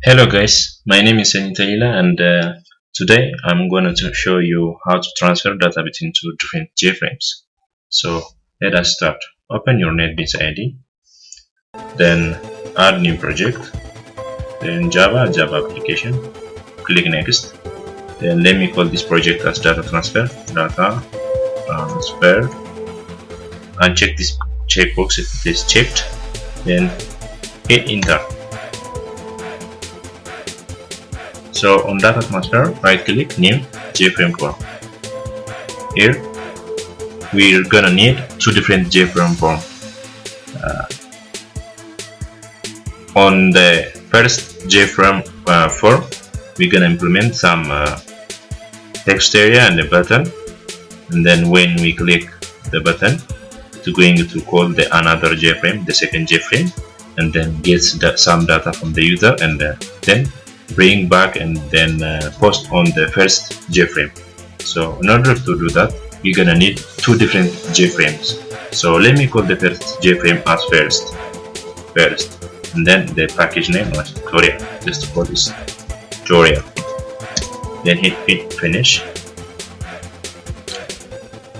Hello guys, my name is Sagni Telila and today I'm going to show you how to transfer data between two different jframes. So let us start. Open your NetBeans ID, then add new project, then Java application, click next. Then let me call this project as data transfer, and check this checkbox if it is checked, then hit enter. So on data transfer, right click new jframe form. Here we're gonna need two different jframe form. On the first jframe form, we're gonna implement some text area and a button, and then when we click the button, it's going to call the another jframe, the second jframe, and then gets some data from the user, and then bring back and then post on the first jframe. So in order to do that, we're gonna need two different jframes. So let me call the first jframe as first, and then the package name as tutorial. Just call this tutorial. Then hit finish,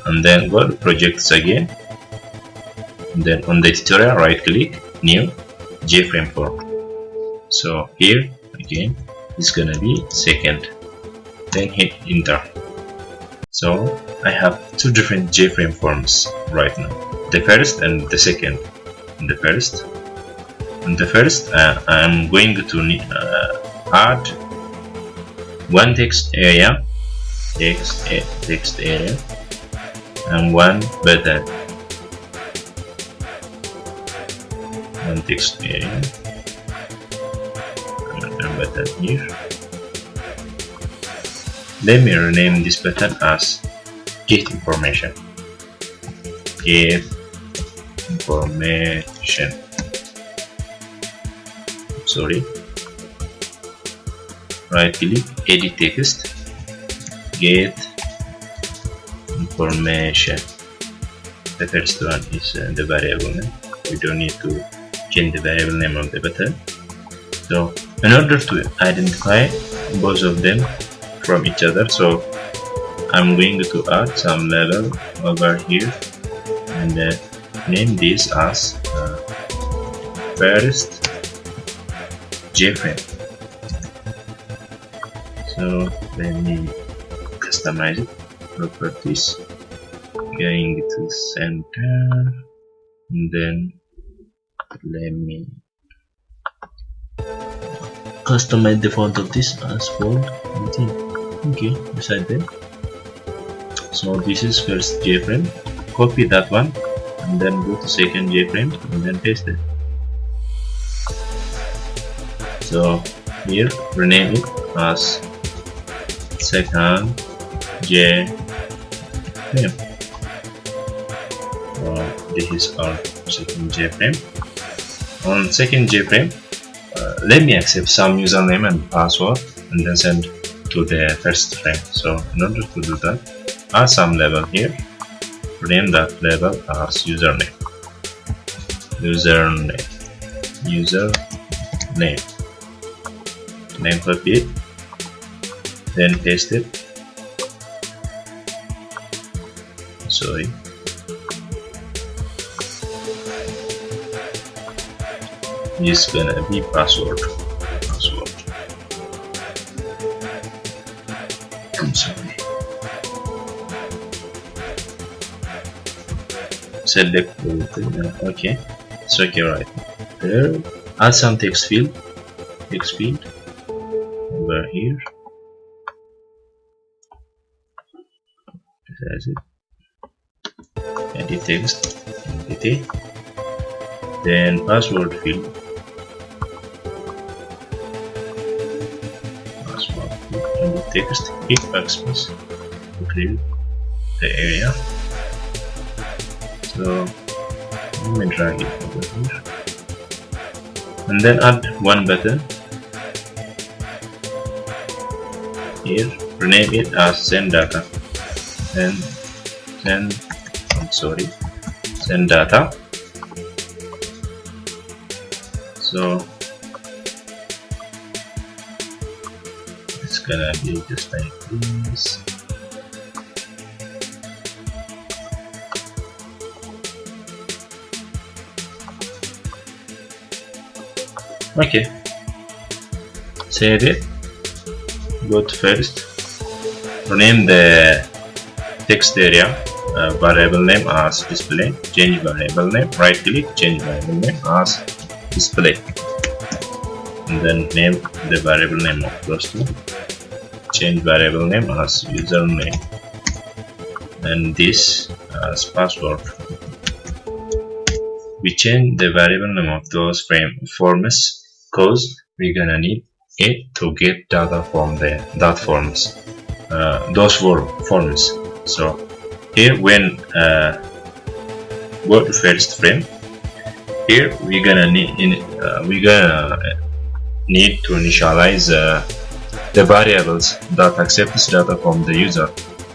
and then go to projects again. And then on the tutorial, right click new jframe form. So here again it's gonna be second, then hit enter. So I have two different jframe forms right now, the first and the second. The first I'm going to add one text area and one button. One text area, button here. Let me rename this button as get information. Sorry. Right click, edit text, get information. The first one is the variable name. We don't need to change the variable name of the button. So in order to identify both of them from each other, so I'm going to add some label over here and name this as first jframe. So let me customize it. Properties, going to center, and then let me customize the font of this as font 18. Okay, beside them. So this is first jframe. Copy that one and then go to second jframe and then paste it. So here rename it as second jframe. This is our second jframe. On second jframe, let me accept some username and password and then send to the first frame. So in order to do that, add some label here, rename that label as username, then copy it, then paste it. Sorry. Is gonna be password. I'm sorry. Select okay. It's okay right there. Add some text field over here. That's it. Edit text, entity. Then password field. And the text, hit backspace to clear the area. So let me drag it over here and then add one button here, rename it as send data, and send data. So gonna be just like this. Okay, save it. Go to first, rename the text area variable name as display, change variable name, right click, change variable name as display, and then name the variable name of those two, change variable name as username, and this as password. We change the variable name of those forms because we're gonna need it to get data from that forms, those forms. So here when go to first frame, here we're gonna need to initialize the variables that accepts data from the user.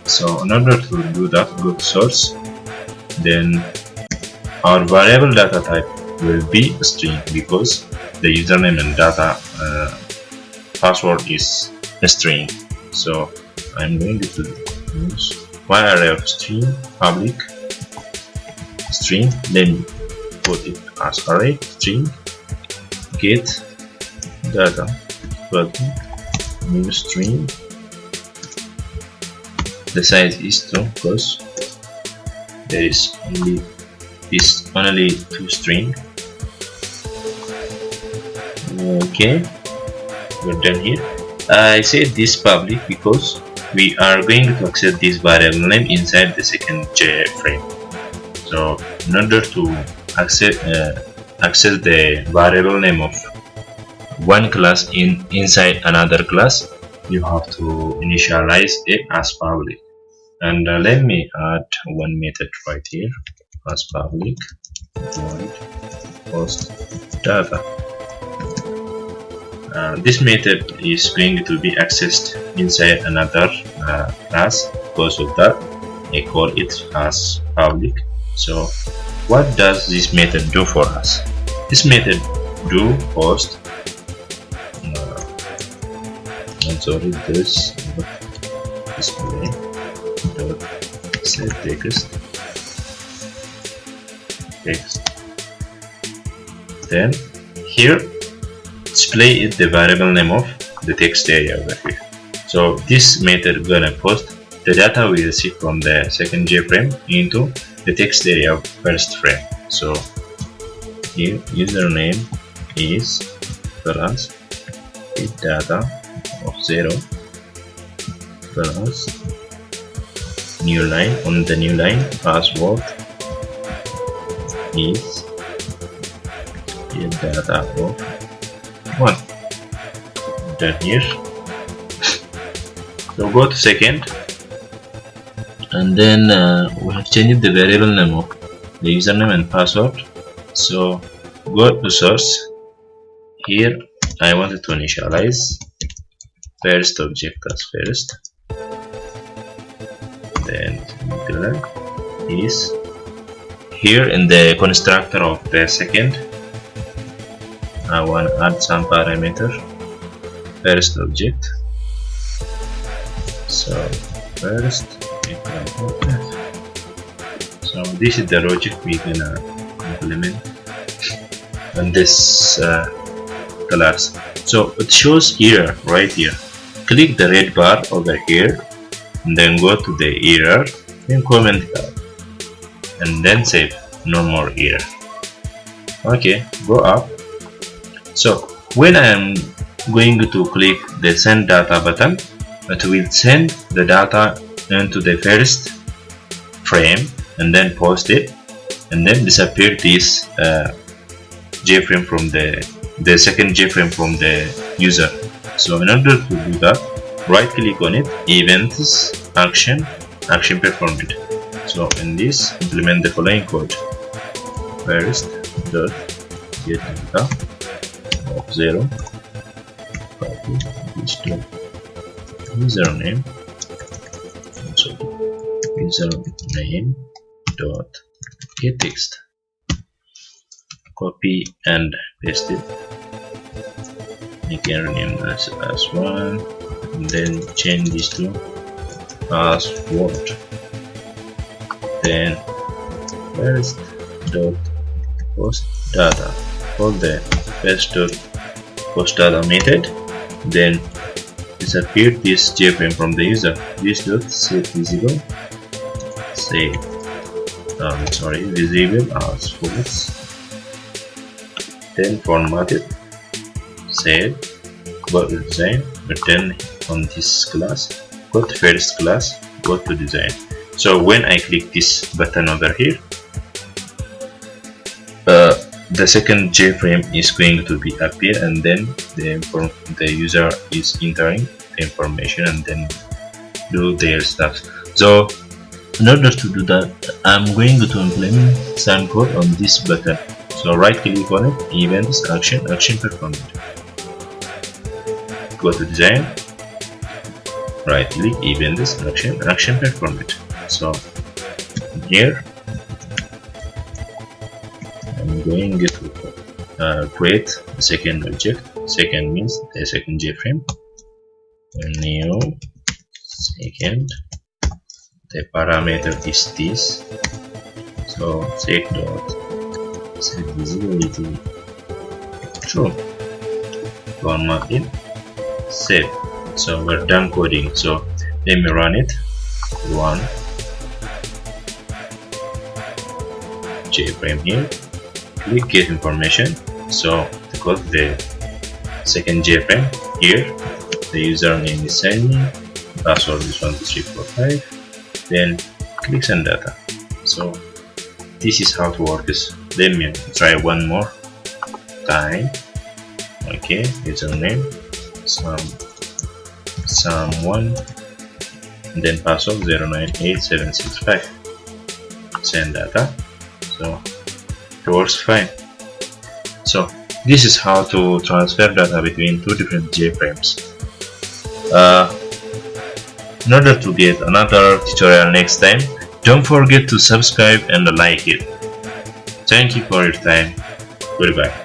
So in order to do that, go to source, then our variable data type will be a string because the username and data password is a string. So I'm going to use my array of string public string, then put it as array string get data button new string. The size is 2 because there is only 2 string. Okay, we're done here. I said this public because we are going to access this variable name inside the second jframe. So in order to access the variable name of one class inside another class, you have to initialize it as public. And let me add one method right here as public void post data. This method is going to be accessed inside another class. Because of that, I call it as public. So what does this method do for us? This method do post this display dot set text, then here display is the variable name of the text area over here. So this method gonna post the data we receive from the second jframe into the text area of first frame. So here username is plus get data of 0 plus new line. On the new line password is get data of 1. Done here. So go to second, and then we have changed the variable name of the username and password. So go to source. Here I wanted to initialize first object as first, then is here in the constructor of the second. I want to add some parameter first object. So first equal to. So this is the logic we're gonna implement on this class. So it shows error right here. Click the red bar over here and then go to the error, then comment it out and then save. No more error. Okay, go up. So when I am going to click the send data button, it will send the data into the first frame and then post it and then disappear this jframe from the second jframe from the user. So in order to do that, right click on it, events, action performed. So in this, implement the following code. First dot get data of 0 copy this to username, so username dot get text, copy and paste it. You can rename this as 1, and then change this to password. Then first dot post data for the first dot post data method, then disappear this jframe from the user. This dot set visible, visible as false, then format it, save, go to design, return on this class, go to first class, go to design. So when I click this button over here, the second jframe is going to be appear, and then the user is entering the information and then do their stuff. So in order to do that, I'm going to implement some code on this button. So right click on it, events, action performed. Go to design, right click, events, action performed. So here I'm going to create a second object. Second means the second jframe. New second. The parameter is this. So set dot set visibility true. Format in, save. So we're done coding. So let me run it. One jframe here. Click get information. So to go to the second jframe here, the username is Sagni, password is 12345. Then click send data. So this is how it works. Let me try one more time. Okay, username someone, and then password 098765. Send data. So it works fine. So this is how to transfer data between two different jframes. In order to get another tutorial next time, don't forget to subscribe and like it. Thank you for your time. Goodbye.